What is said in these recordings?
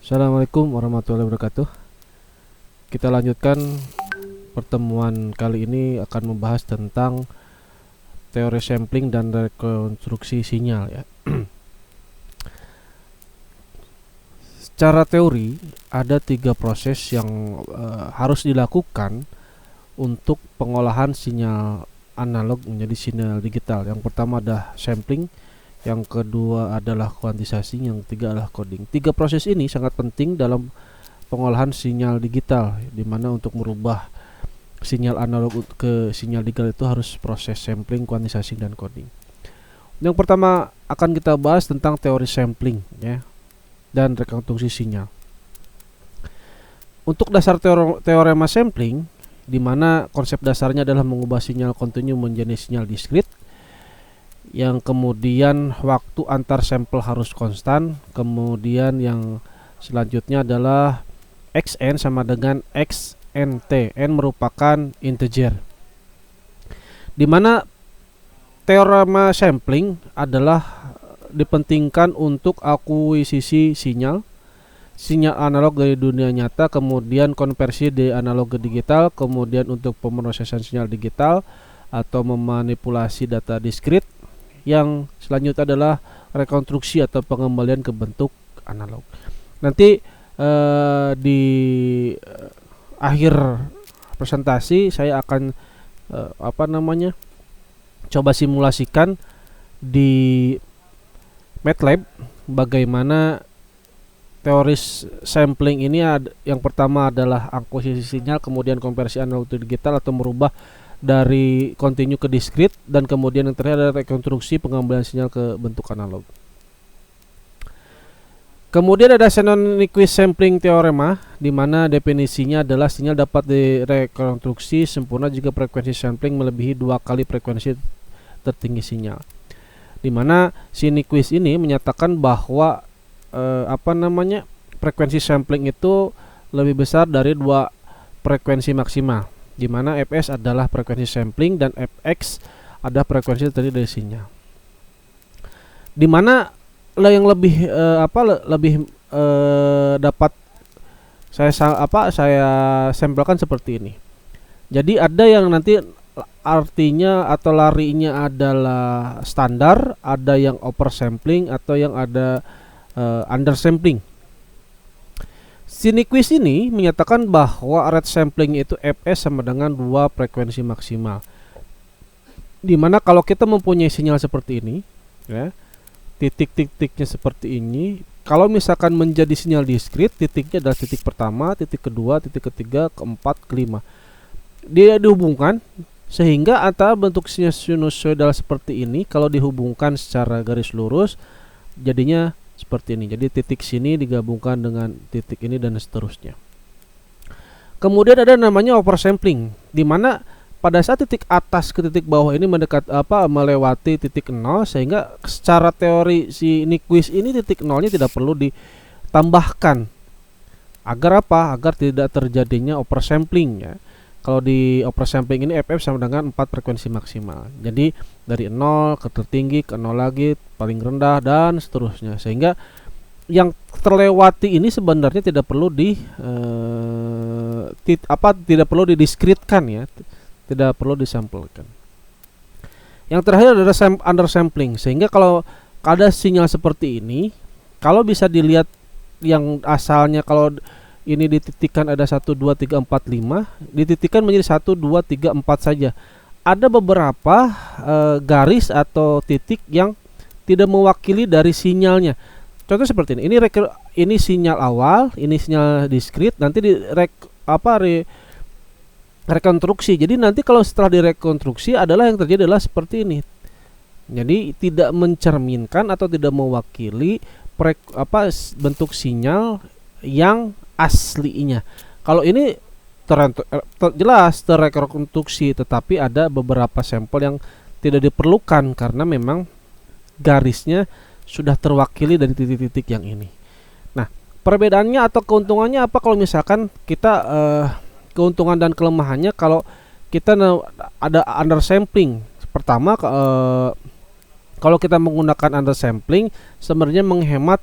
Assalamualaikum warahmatullahi wabarakatuh. Kita lanjutkan pertemuan kali ini akan membahas tentang teori sampling dan rekonstruksi sinyal ya. Secara teori ada 3 proses yang harus dilakukan untuk pengolahan sinyal analog menjadi sinyal digital. Yang pertama adalah sampling, yang kedua adalah kuantisasi, yang ketiga adalah coding. 3 proses ini sangat penting dalam pengolahan sinyal digital, di mana untuk merubah sinyal analog ke sinyal digital itu harus proses sampling, kuantisasi, dan coding. Yang pertama akan kita bahas tentang teori sampling ya, dan rekonstruksi sinyal. Untuk dasar teorema sampling, di mana konsep dasarnya adalah mengubah sinyal kontinu menjadi sinyal diskrit, yang kemudian waktu antar sampel harus konstan. Kemudian yang selanjutnya adalah xn sama dengan xnt, n merupakan integer, dimana teorema sampling adalah dipentingkan untuk akuisisi sinyal analog dari dunia nyata, kemudian konversi dari analog ke digital, kemudian untuk pemrosesan sinyal digital atau memanipulasi data diskrit. Yang selanjutnya adalah rekonstruksi atau pengembalian ke bentuk analog. Nanti di akhir presentasi saya akan coba simulasikan di MATLAB bagaimana teori sampling ini. Yang pertama adalah akuisisi sinyal, kemudian konversi analog ke digital atau merubah dari kontinu ke diskrit, dan kemudian yang terakhir adalah rekonstruksi pengembalian sinyal ke bentuk analog. Kemudian ada Shannon-Nyquist sampling teorema, di mana definisinya adalah sinyal dapat direkonstruksi sempurna jika frekuensi sampling melebihi 2 kali frekuensi tertinggi sinyal. Di mana si Nyquist ini menyatakan bahwa frekuensi sampling itu lebih besar dari 2 frekuensi maksimal, di mana Fs adalah frekuensi sampling dan Fx ada frekuensi terdiri dari sinyal. Di mana yang lebih dapat saya sampelkan seperti ini. Jadi ada yang nanti artinya atau larinya adalah standar, ada yang oversampling atau yang ada undersampling. Si Nyquist ini menyatakan bahwa rate sampling itu Fs sama dengan 2 frekuensi maksimal. Dimana kalau kita mempunyai sinyal seperti ini ya, titik-titiknya seperti ini, kalau misalkan menjadi sinyal diskrit, titiknya adalah titik pertama, titik kedua, titik ketiga, keempat, kelima. Dia dihubungkan sehingga antara bentuk sinusoidal seperti ini kalau dihubungkan secara garis lurus jadinya seperti ini. Jadi titik sini digabungkan dengan titik ini dan seterusnya. Kemudian ada namanya oversampling, di mana pada saat titik atas ke titik bawah ini melewati titik 0, sehingga secara teori si Nyquist ini titik 0-nya tidak perlu ditambahkan. Agar apa? Agar tidak terjadinya oversampling ya. Kalau di oversampling ini FF sama dengan 4 frekuensi maksimal. Jadi dari 0 ke tertinggi, ke 0 lagi, paling rendah, dan seterusnya. Sehingga yang terlewati ini sebenarnya tidak perlu tidak perlu didiskritkan ya, tidak perlu disampelkan. Yang terakhir adalah undersampling, sehingga kalau ada sinyal seperti ini, kalau bisa dilihat yang asalnya kalau ini dititikkan ada 1, 2, 3, 4, 5, dititikkan menjadi 1, 2, 3, 4 saja. Ada beberapa garis atau titik yang tidak mewakili dari sinyalnya. Contoh seperti ini. Ini sinyal awal, ini sinyal diskrit, nanti rekonstruksi. Jadi nanti kalau setelah direkonstruksi adalah yang terjadi adalah seperti ini. Jadi tidak mencerminkan atau tidak mewakili bentuk sinyal yang aslinya. Kalau ini jelas terrekonstruksi, tetapi ada beberapa sampel yang tidak diperlukan karena memang garisnya sudah terwakili dari titik-titik yang ini. Nah, perbedaannya atau keuntungannya apa kalau misalkan kita keuntungan dan kelemahannya kalau kita ada undersampling. Pertama, kalau kita menggunakan undersampling sebenarnya menghemat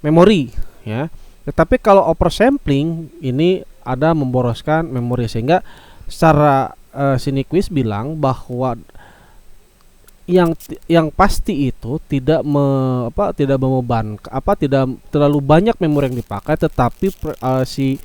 memori ya. Tetapi kalau oversampling ini ada memboroskan memori, sehingga secara si Nyquist bilang bahwa yang pasti itu tidak membeban tidak terlalu banyak memori yang dipakai, tetapi si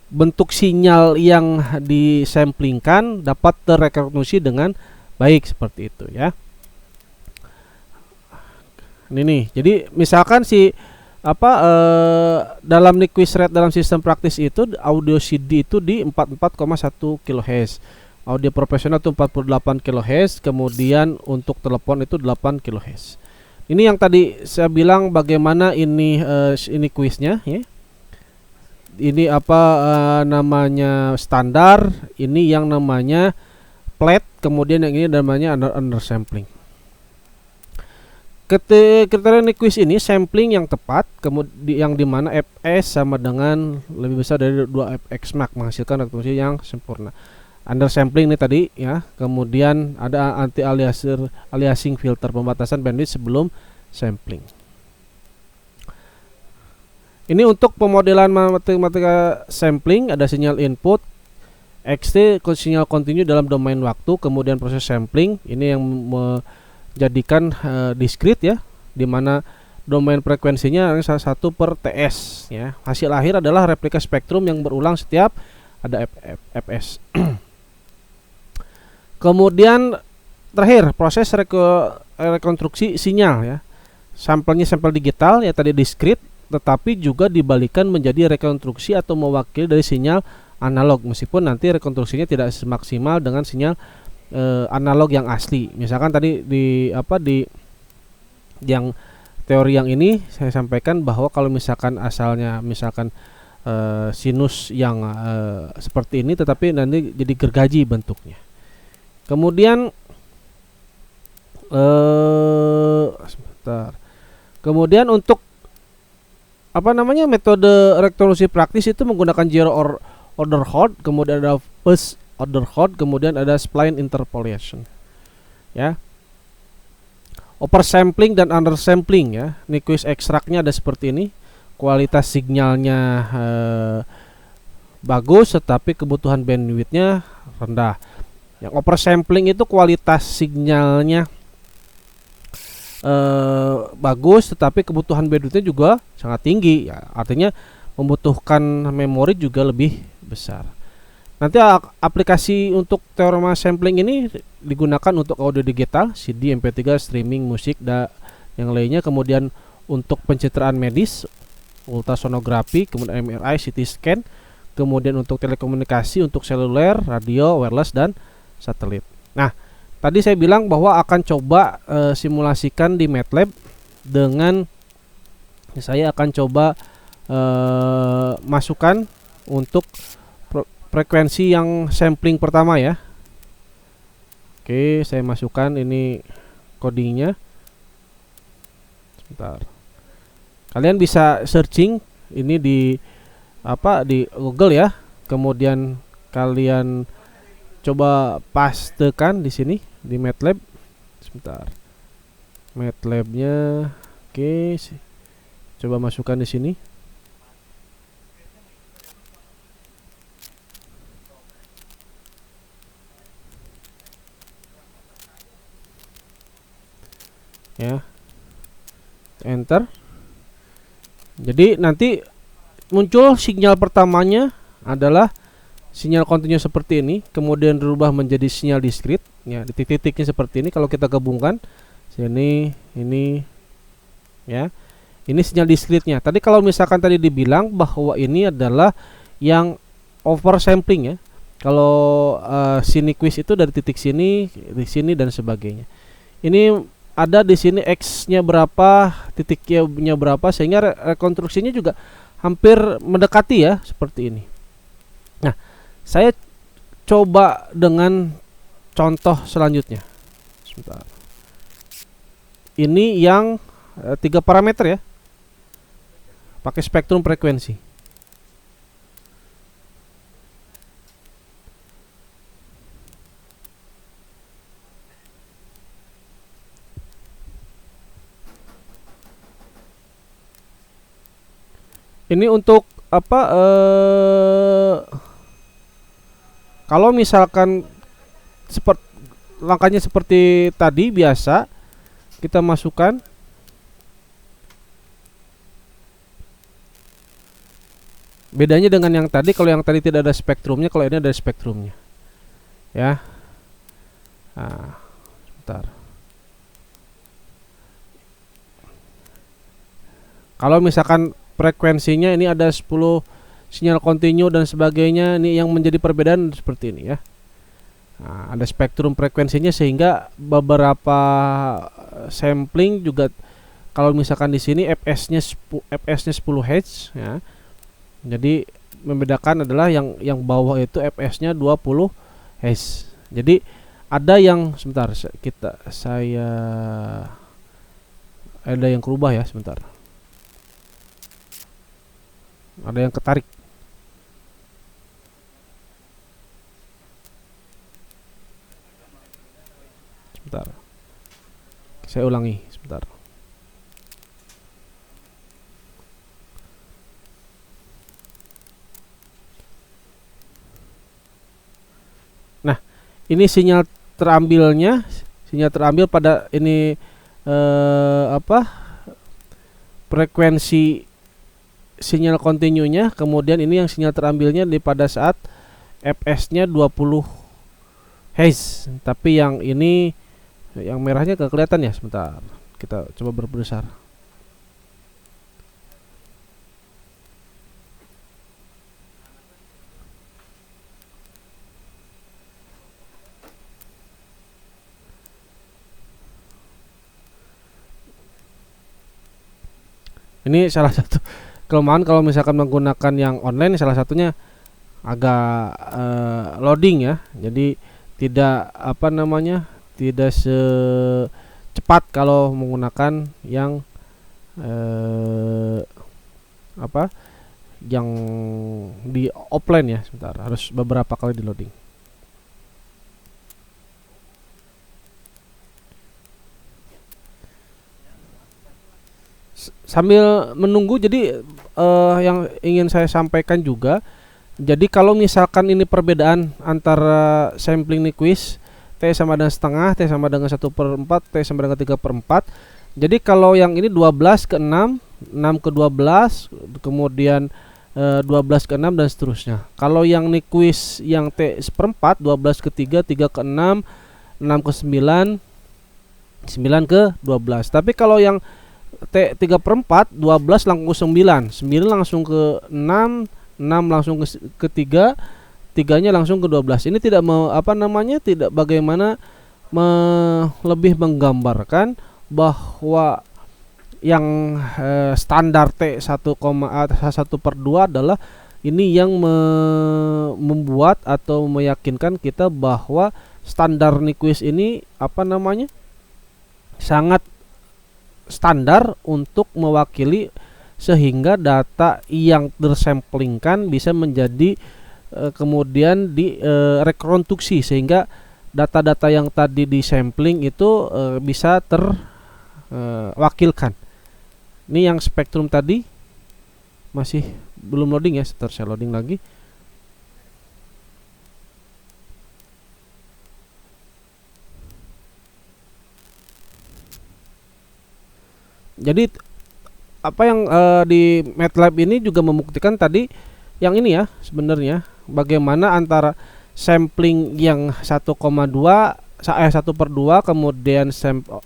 bentuk sinyal yang disamplingkan dapat terrekonstruksi dengan baik, seperti itu ya. Ini nih, jadi misalkan si dalam Nyquist rate dalam sistem praktis itu audio CD itu di 44,1 kHz, audio profesional itu 48 kHz, kemudian untuk telepon itu 8 kHz. Ini yang tadi saya bilang bagaimana ini kuisnya ya. Ini namanya standar, ini yang namanya flat, kemudian yang ini namanya undersampling. Kriteria Nyquist ini sampling yang tepat, kemudian yang dimana fs sama dengan lebih besar dari 2 fx max menghasilkan rekonstruksi yang sempurna. Undersampling ini tadi ya, kemudian ada anti aliasing filter, pembatasan bandwidth sebelum sampling. Ini untuk pemodelan matematika sampling, ada sinyal input xt, sinyal kontinu dalam domain waktu, kemudian proses sampling ini yang jadikan discrete ya, dimana domain frekuensinya salah satu per ts ya. Hasil akhir adalah replika spektrum yang berulang setiap ada fs. Kemudian terakhir proses rekonstruksi sinyal ya. Sampelnya sampel digital ya tadi discrete, tetapi juga dibalikan menjadi rekonstruksi atau mewakili dari sinyal analog, meskipun nanti rekonstruksinya tidak semaksimal dengan sinyal analog yang asli. Misalkan tadi di yang teori yang ini saya sampaikan bahwa kalau misalkan asalnya misalkan sinus yang seperti ini, tetapi nanti jadi gergaji bentuknya. Kemudian sebentar. Kemudian untuk metode rekonstruksi praktis itu menggunakan zero order Hort, kemudian ada first order Hort, kemudian ada spline interpolation ya. Oversampling dan undersampling ya. Nyquist ekstraknya ada seperti ini. Kualitas signalnya bagus, tetapi kebutuhan bandwidthnya rendah. Yang oversampling itu kualitas signalnya bagus, tetapi kebutuhan bandwidthnya juga sangat tinggi ya, artinya membutuhkan memori juga lebih besar. Nanti aplikasi untuk teorema sampling ini digunakan untuk audio digital, CD, MP3, streaming musik dan yang lainnya, kemudian untuk pencitraan medis, ultrasonografi, kemudian MRI, CT scan, kemudian untuk telekomunikasi, untuk seluler, radio, wireless dan satelit. Nah, tadi saya bilang bahwa akan coba simulasikan di MATLAB dengan saya akan coba masukkan untuk frekuensi yang sampling pertama ya. Oke, saya masukkan ini codingnya. Sebentar. Kalian bisa searching ini di Google ya. Kemudian kalian coba pastekan di sini di MATLAB. Sebentar. MATLAB-nya oke, coba masukkan di sini. Ya. Enter. Jadi nanti muncul sinyal pertamanya adalah sinyal kontinu seperti ini, kemudian berubah menjadi sinyal diskrit ya, titik-titiknya seperti ini. Kalau kita gabungkan sini ini ya, ini sinyal diskritnya. Tadi kalau misalkan tadi dibilang bahwa ini adalah yang oversampling ya, kalau si Nyquist itu dari titik sini, di sini dan sebagainya. Ini ada di sini X-nya berapa, titiknya berapa, sehingga rekonstruksinya juga hampir mendekati ya, seperti ini. Nah, saya coba dengan contoh selanjutnya. Sebentar. Ini yang 3 parameter ya, pakai spektrum frekuensi. Ini untuk apa, kalau misalkan seperti langkahnya seperti tadi biasa, kita masukkan. Bedanya dengan yang tadi, kalau yang tadi tidak ada spektrumnya, kalau ini ada spektrumnya. Ya. Nah, sebentar. Kalau misalkan frekuensinya ini ada 10 sinyal kontinu dan sebagainya, ini yang menjadi perbedaan seperti ini ya. Nah, ada spektrum frekuensinya sehingga beberapa sampling juga, kalau misalkan di sini fs-nya 10 Hz ya. Jadi membedakan adalah yang bawah itu fs-nya 20 Hz. Jadi ada yang sebentar saya ada yang berubah ya sebentar. Ada yang ketarik. Sebentar. Saya ulangi sebentar. Nah, ini sinyal terambil pada ini frekuensi sinyal kontinunya, kemudian ini yang sinyal terambilnya di pada saat fs-nya 20 Hz. Tapi yang ini, yang merahnya gak kelihatan ya, sebentar. Kita coba berbesar. Ini salah satu kelemahan kalau misalkan menggunakan yang online, salah satunya agak loading ya. Jadi tidak tidak secepat kalau menggunakan yang yang di offline ya. Sebentar, harus beberapa kali di loading. Sambil menunggu, jadi yang ingin saya sampaikan juga, jadi kalau misalkan ini perbedaan antara sampling Nyquist T sama dengan setengah, T sama dengan 1/4, T sama dengan 3/4. Jadi kalau yang ini 12 ke 6, 6 ke 12, kemudian 12 ke 6 dan seterusnya. Kalau yang Nyquist yang T seperempat, 12 ke 3, 3 ke 6, 6 ke 9, 9 ke 12. Tapi kalau yang T 3/4, 12 langsung ke 9, 9 langsung ke 6, 6 langsung ke 3, 3-nya langsung ke 12. Ini tidak tidak bagaimana lebih menggambarkan bahwa yang standar T 1,1/2 adalah ini yang membuat atau meyakinkan kita bahwa standar Nyquist ini sangat standar untuk mewakili, sehingga data yang tersamplingkan bisa menjadi kemudian di rekonstruksi, sehingga data-data yang tadi di sampling itu bisa terwakilkan. Ini yang spektrum tadi masih belum loading ya, sebentar saya loading lagi. Jadi apa yang di MATLAB ini juga membuktikan tadi yang ini ya, sebenarnya bagaimana antara sampling yang 1,2 1/2, kemudian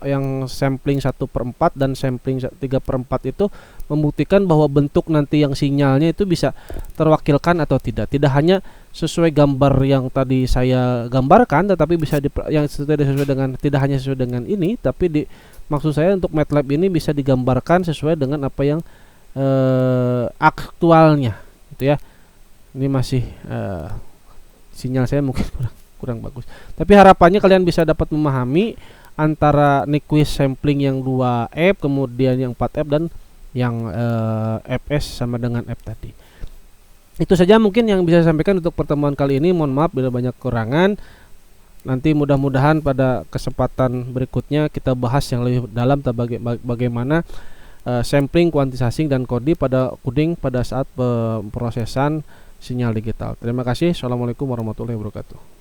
yang sampling 1/4 dan sampling 3/4 itu membuktikan bahwa bentuk nanti yang sinyalnya itu bisa terwakilkan atau tidak. Tidak hanya sesuai gambar yang tadi saya gambarkan, tetapi bisa tidak hanya sesuai dengan ini, tapi maksud saya untuk MATLAB ini bisa digambarkan sesuai dengan apa yang aktualnya, gitu ya. Ini masih sinyal saya mungkin kurang bagus. Tapi harapannya kalian bisa dapat memahami antara Nyquist sampling yang 2F, kemudian yang 4F, dan yang Fs sama dengan F tadi. Itu saja mungkin yang bisa saya sampaikan untuk pertemuan kali ini. Mohon maaf bila banyak kekurangan. Nanti mudah-mudahan pada kesempatan berikutnya kita bahas yang lebih dalam bagaimana sampling, kuantisasi dan coding pada saat pemrosesan sinyal digital. Terima kasih. Assalamualaikum warahmatullahi wabarakatuh.